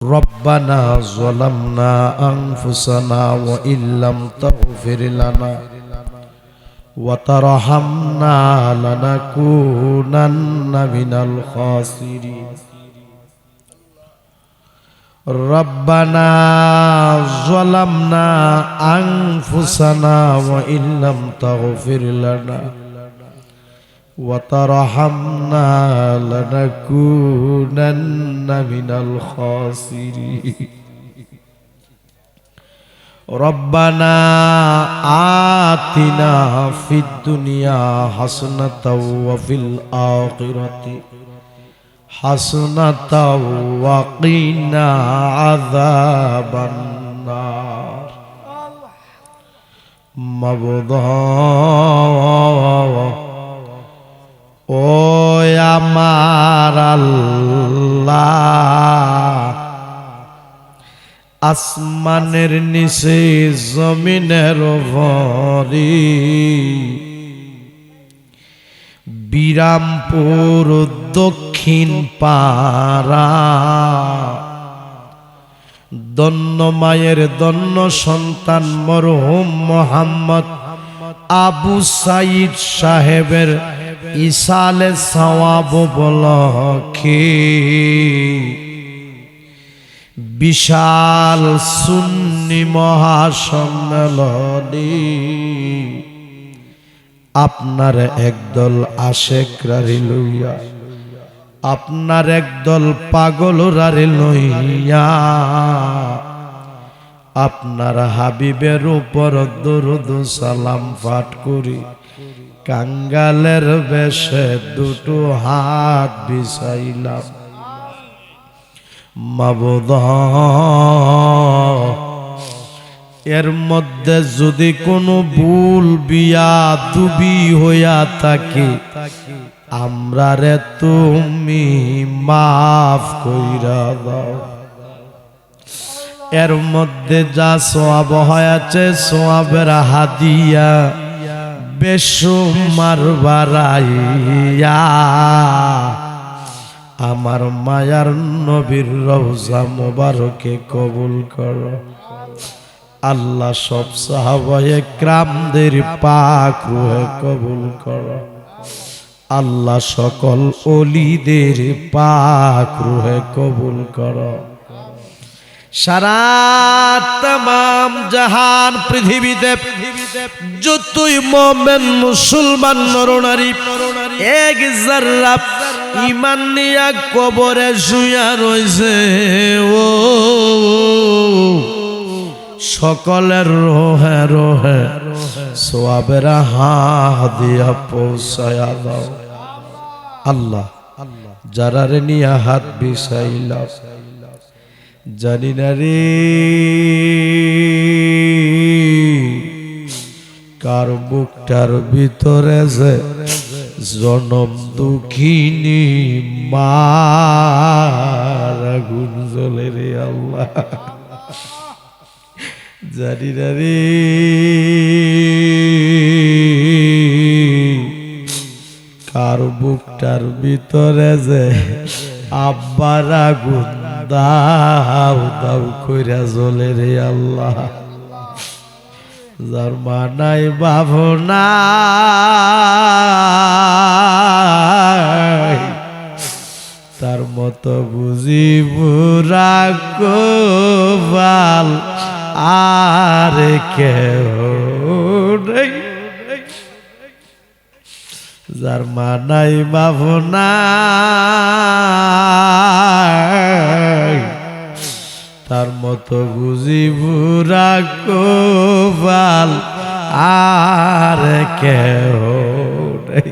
ربنا ظلمنا أنفسنا وإن لم تغفر لنا وترحمنا لنكونن من الخاسرين. ربنا ظلمنا أنفسنا وإن لم تغفر لنا وترحمنا لنكونن من الخاسرين. ربنا آتنا في الدنيا حسنة وفي الآخرة حسنة وقنا عذاب النار. مبضى ও আমার আল্লাহ, আসমানের নিচে জমিনের উপরে বিরামপুর দক্ষিণ পাড়া দন্ন মায়ের দন্ন সন্তান মরহুম মোহাম্মদ আবু সাইদ সাহেবের ইসালে সওয়াব উপলক্ষে বিশাল সুন্নি মহাসম্মেলনে আপনার একদল আশেকরারে লইয়া, আপনার একদল পাগলরারে লইয়া আপনার হাবিবের উপর দরুদ সালাম পাঠ করি কাঙ্গালের বেশে দুটো হাত বিছাইলাম। মাবুদ, এর মধ্যে যদি কোনো ভুল বিয়াদবি হইয়া থাকে আমরারে তুমি মাফ কইরা দাও। এর মধ্যে যা সওয়াব হয়েছে সওয়াবের হাদিয়া বেশুমার বাড়াইয়া আমার মায়ার নবীর রওজা মোবারকে কবুল করো। আল্লাহ সব সাহাবায়ে কিরামদের পাক রূহে কবুল করো। আল্লাহ সকল ওলিদের পাক রূহে কবুল করো। সারা তামাম জাহান পৃথিবীতে যতই মুমিন মুসলমান নরনারী এক যারা ঈমান নিয়া কবরে শুয়া রইছে, ও সকলের রোহে রোহে সওয়াবের হাদিয়া পৌঁছায়া দাও। আল্লাহ যারারে নিয়া হাত বিছাইলা জানি না রে কার বুকটার ভিতরে যে জনম দুঃখিনী মার আগুন জ্বলে রে আল্লাহ। জানি না রে কার বুকটার ভিতরে যে আব্বার আগুন দাও দাও কইরা জ্বলে রে আল্লাহ। যার মা নাই ভাবনা তার মতো বুঝি বুড়া গোপাল আর কেউ নেই। যার মা নাই ভাবনা তার মতো বুঝি বুড়া গোপাল আর কেউ নেই।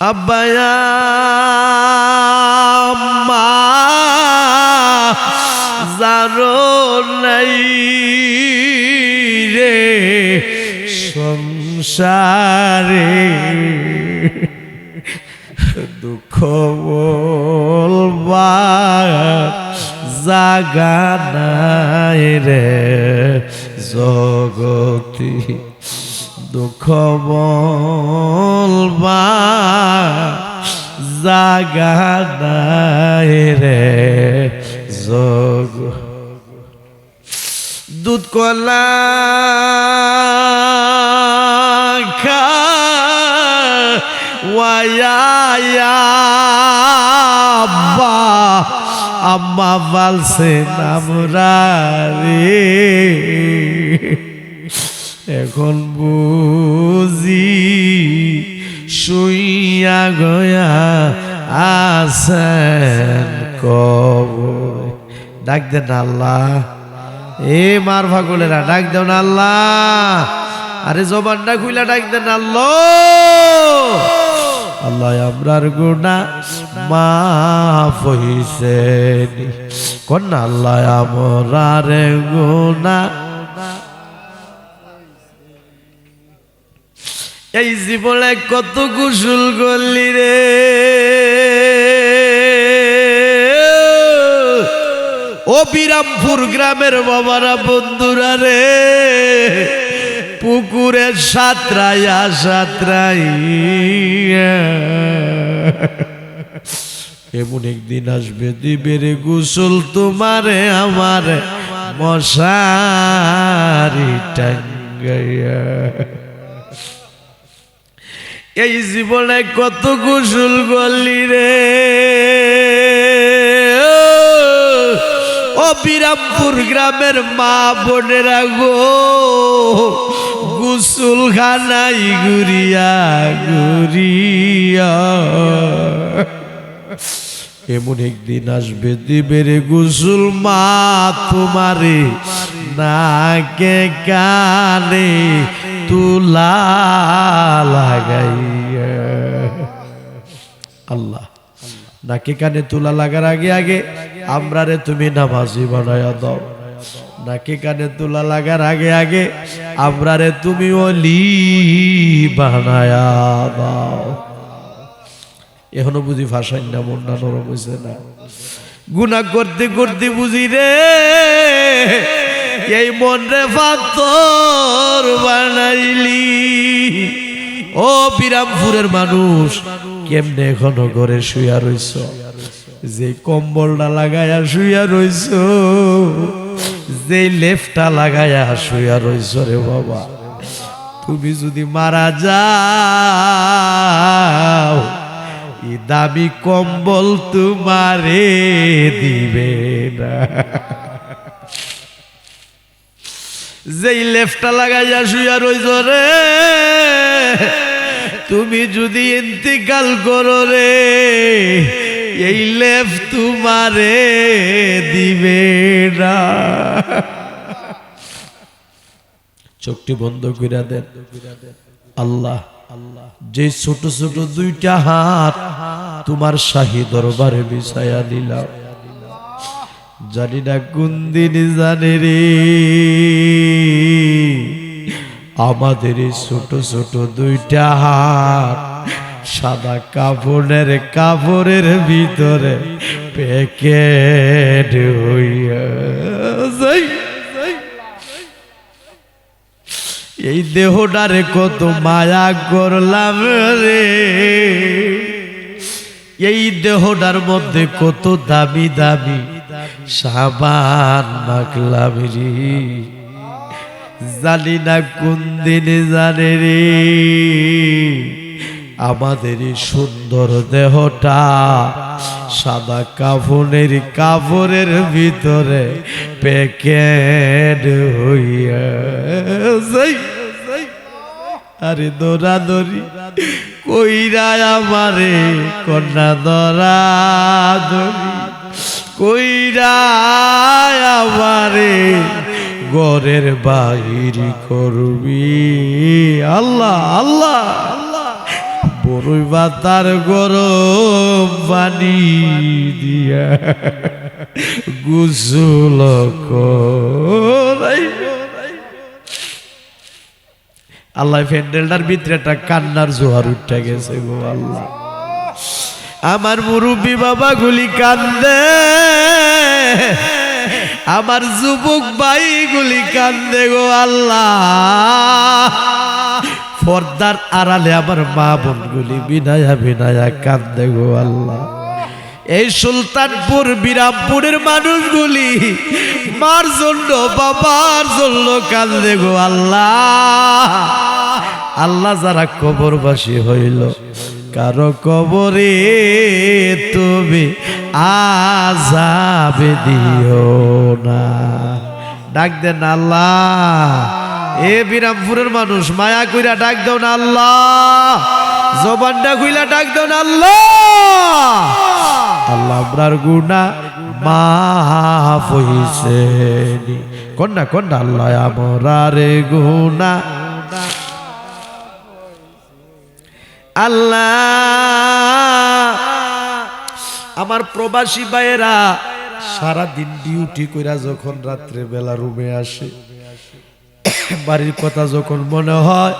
আব্বায়া মা যারো নাই রে সংসারে দুঃখ বলবা জাগা নাই রে জগতি, দুঃখ বলবা জাগা নাই রে যোগ দুধ কলা খাওয়াইয়া আম্মা বলছে আমরা রে এখন বুঝি শুইয়া গয়া আছেন কবরে। ডাক দেন আল্লাহ, এ মার ভাগলেরা ডাক দেন আল্লাহ, আরে জবানটা খুইলা ডাক দেন আল্লাহ। আল্লাহ আমরার গুনাহ মাফ হইছে কন্যা, আল্লাহ আমরার গুনাহ এই জীবনে কত গোসল করলি রে, ও বিরামপুর গ্রামের বাবারা বন্ধুরা রে, পুকুরে সাঁতরাইয়া সাঁতরাইয়া এমন একদিন আসবে দিবে রে গোসল তোমারে আমার মশারি টাঙ্গাইয়া। এই জীবনে কত গোসল করলি রে, ও বিরামপুর গ্রামের মা বোনেরা গো, গোসল খানাই ঘুরিয়া ঘুরিয়া এমন একদিন আসবে দিবে রে গোসল মা তোমারে নাকে কানে তুলা লাগাইয়া। আল্লাহ নাকে কানে তুলা লাগার আগে আগে আমরা রে তুমি নামাজি বানায়া দাও, নাকে কানে তুলা লাগার আগে আগে আমরা রে তুমি ওলি বানায়া দাও। এখনো বুঝি ভাষাই না, মনটা নরম হয়েছে না, গুনাহ করতে করতে বুঝি রে এই মন রে পাথর বানাইলি। ও বিরামপুরের মানুষ কেমনে এখনো ঘরে শুয়া রইছ, যে কম্বলটা লাগাইয়া শুয়া রইছ, যে লেফটা লাগাইয়া শুয়া রইছ রে বাবা, তুমি যদি মারা যাও এই দামি কম্বল তোমারে দিবে না। যেই লেফটা লাগাইয়া শুয়া রইছ রে, তুমি যদি ইন্তিকাল করো রে এই লেফ তোমারে দিবে না। চোখটি বন্ধ করে দেন। আল্লাহ যে ছোট ছোট দুইটা হাত তোমার শাহী দরবারে বিছায়া দিলাম, জানি না কোন দিন জানে রে আমাদের এই ছোট ছোট দুইটা হাত সাদা কাপড়ের ভিতরে প্যাকেট হইয়া যাই। এই দেহটারে কত মায়া করলাম রে, এই দেহটার মধ্যে কত দামি দামি সাবান মাখলাম রে, জানি না কোন দিনে জানে রে আমাদের এই সুন্দর দেহটা সাদা কাপড়ের ভিতরে প্যাকেট হইয়া যাই। আরে দৌড়াদৌড়ি কইরা আমারে কন্যা দৌড়াদৌড়ি কইরা আমারে ঘরের বাহির করবি। আল্লাহ আল্লাহ বড়ই বাতার গরম পানি দিয়া গোসল করাই। আল্লাহ প্যান্ডেলটার ভিতরে একটা কান্নার জোয়ার উঠে গেছে গো আল্লাহ। আমার মুরব্বী বাবা গুলি কান্দে, আমার যুবক ভাই গুলি কান্দে গো আল্লাহ। পর্দার আড়ালে আমার মা বোন গুলি বিনায়া বিনায়া কান্দে গো আল্লাহ। এই সুলতানপুর বিরামপুরের মানুষগুলি মার জন্য বাবার জন্য কান্দে গো আল্লাহ। আল্লাহ যারা কবরবাসী হইল কারো কবরে তুমি আযাব দিও না। ডাক দেন আল্লাহ। এ বিরামপুরের মানুষ মায়া কইরা ডাক দাও না আল্লাহ, জবানটা কইলা ডাক দাও না আল্লাহ। আল্লাহ আমরার গুনাহ মাফ হইছে কন্যা কন্যা আল্লাহ আমরার গুনাহ আল্লাহ। আমার প্রবাসী ভাইয়েরা সারাদিন ডিউটি কইরা যখন রাত্রে বেলা রুমে আসে, বাড়ির কথা যখন মনে হয়,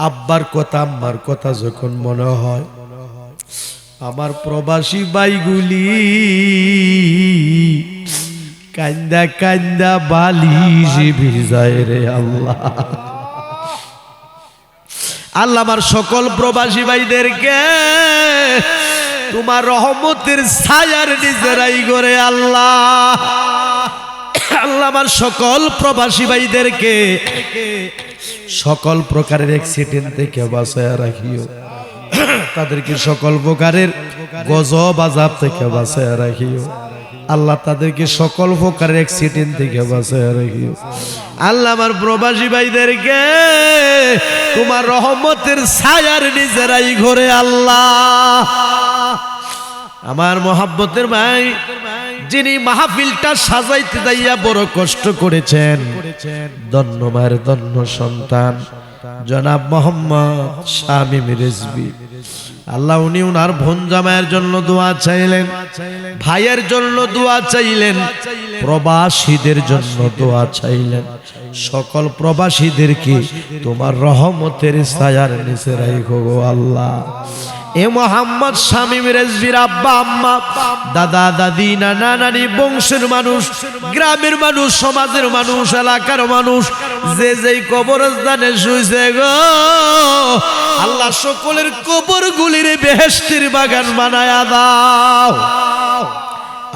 আব্বার কথা আম্মার কথা যখন মনে হয়, আমার প্রবাসী ভাইগুলি কান্দা কান্দা বালিশ ভিজায় রে আল্লাহ। আল্লাহ আমার সকল প্রবাসী ভাইদেরকে তোমার রহমতের ছায়ার নিচেরাই করে আল্লাহ। আল্লাহ আমার সকল প্রবাসী ভাইদেরকে সকল প্রকারের অ্যাক্সিডেন্ট থেকে বাঁচায় রাখিও, তাদেরকে সকল প্রকারের গজব আযাব থেকে বাঁচায় রাখিও আল্লাহ, তাদেরকে সকল প্রকারের অ্যাক্সিডেন্ট থেকে বাঁচায় রাখিও আল্লাহ। আমার প্রবাসী ভাইদেরকে তোমার রহমতের ছায়ার নিচেরাই ঘরে আল্লাহ। আমার মহাব্বতের ভাই যিনি মাহফিলটা সাজাইতে যাইয়া বড় কষ্ট করেছেন, ধন্য মায়ের ধন্য সন্তান জনাব মোহাম্মদ শামীম রিজভী, আল্লাহ উনি উনার বোন জামাইয়ের জন্য দোয়া চাইলেন, ভাইয়ের জন্য দোয়া চাইলেন, প্রবাসীদের জন্য দোয়া চাইলেন। সকল প্রবাসীদেরকে তোমার রহমতের ছায়ার নিচে রাখো গো আল্লাহ। এ মোহাম্মদ শামীম রিজভীর আব্বা আম্মা, দাদা দাদি, নানা নানি, বংশের মানুষ, গ্রামের মানুষ, সমাজের মানুষ, এলাকার মানুষ যে যেই কবরস্থানে শুইছে গো আল্লাহ, সকলের কবরগুলির বেহেশতের বাগান বানায়া দাও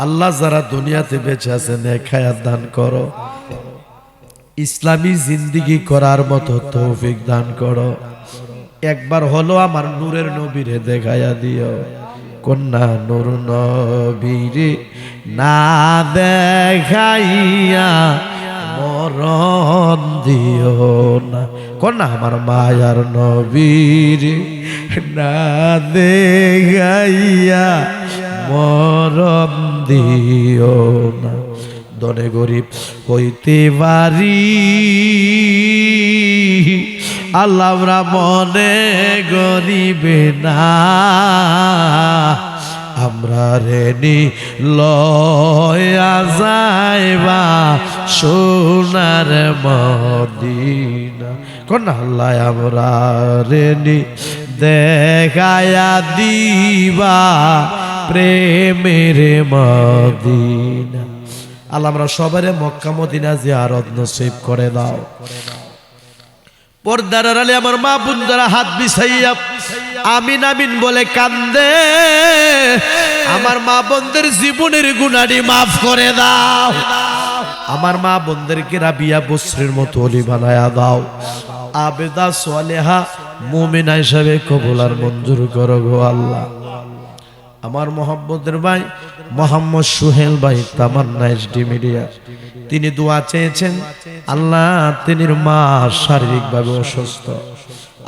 আল্লাহ। যারা দুনিয়াতে বেঁচে আছেন নেক হায়াত দান করো, ইসলামী জিন্দেগি করার মতো তৌফিক দান করো। একবার হলো আমার নূরের নবীরে দেখাইয়া দিও, কন্যা নূর নবীরে না দেখাইয়া মরণ দিও না, কন্যা আমার মায়ার নবীরে না দেখাইয়া মরণ দিও না। দনে গরিব হইতে পারি আল্লাহ, আমরা মনে গরিবে না, আমরা রেনি লয়া যাইবা সোনার মদিনা, কোন আল্লাহ আমরা রেনি দেখায়া দিবা প্রেমের মদিনা। আল্লাহ আমরা সবারে মক্কা মদিনা জিয়ারত নসিব করে দাও। পর্দার আড়ালে আমার মা বোন যারা হাত বিছাইয়া আমিন আমিন বলে কান্দে, আমার মা বোনদের জীবনের গুনাহটি মাফ করে দাও। আমার মা বোনদেরকে রাবিয়া বসরির মতো ওলি বানায়া দাও, আবেদা সালেহা মুমিনা হিসাবে কবুল আর মঞ্জুর করো গো আল্লাহ। আমার মহব্বতের ভাই মোহাম্মদ সোহেল ভাই তামান্না এইচডি মিডিয়া, তিনি দোয়া চেয়েছেন আল্লাহ, তিনি মা শারীরিকভাবে অসুস্থ,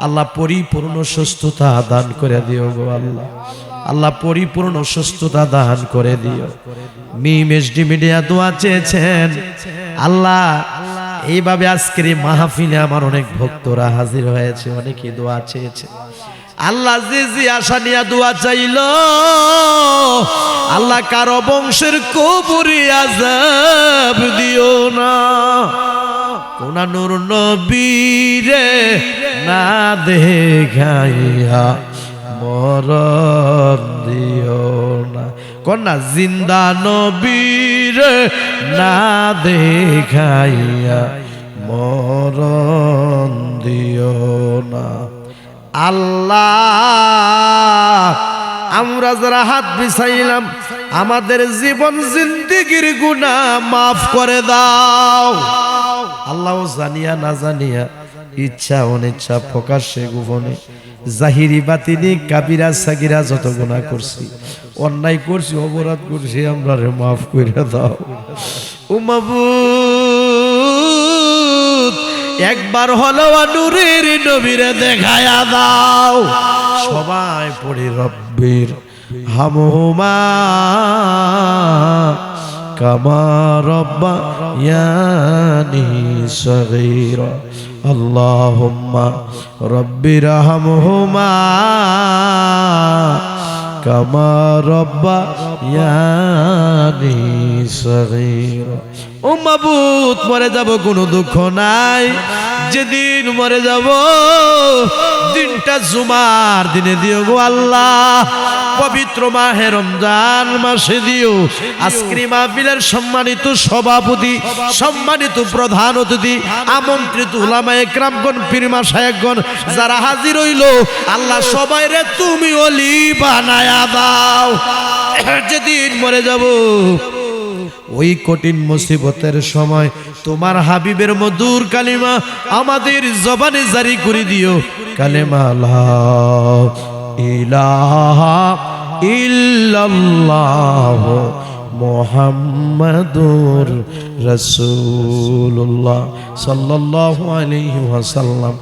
আল্লাহ পরিপূর্ণ সুস্থতা দান করে দিও গো আল্লাহ, আল্লাহ পরিপূর্ণ সুস্থতা দান করে দিও। মিম এইচডি মিডিয়া দোয়া চেয়েছেন আল্লাহ, এইভাবে আজকের এই মাহফিলে আমার অনেক ভক্তরা হাজির হয়েছে, অনেকে দোয়া চেয়েছে আল্লাহ, যে যে আশা নিয়ে দোয়া চাইল আল্লাহ, কারো বংশের কবরে আযাব দিও না, কোন নূর নবীরে না দেখাইয়া মরণ দিও না, কন্যা জিন্দা নবীরে না দেখাইয়া মরণ দিও না। আল্লাহ আমরা যারা হাত বিছাইলাম আমাদের জীবন জিন্দেগির গুনাহ মাফ করে দাও। আল্লাহ জানিয়া না জানিয়া, ইচ্ছা অনিচ্ছা, প্রকাশ্যে গোপনে, জাহিরি বাতিনি, কাবিরা সাগিরা যত গুনাহ করছি, অন্যায় করছি, অপরাধ করছি, আমরা রে মাফ করে দাও। ও মাবুদ, একবার হলো নূরের নবীরে দেখায়া দাও। সবাই পড়ি রব্বির হামহুমা কামা রব্বায়ানি সগীরা। আল্লাহুম্মা রব্বির হামহুমা কামা রব্বায়ানি সগীরা। ও মাবুদ, মরে যাব কোনো দুঃখ নাই, যেদিন মরে যাব দিনটা জুমার দিনে দিও গো আল্লাহ, পবিত্র মাহে রমজান মাসে দিও। আজকের মাহফিলের সম্মানিত সভাপতি, সম্মানিত প্রধান অতিথি, আমন্ত্রিত উলামায়ে কেরামগণ, পীর মাশায়েখগণ যারা হাজির হইল, আল্লাহ সবাইরে তুমি ওলি বানায়া দাও। যেদিন মরে যাব ওই কঠিন মুসিবতের সময় তোমার হাবিবের মধুর কালিমা আমাদের জবানে জারি করে দিও, কালেমা লা ইলাহা ইল্লাল্লাহ মুহাম্মাদুর রাসূলুল্লাহ সাল্লাল্লাহু আলাইহি ওয়াসাল্লাম।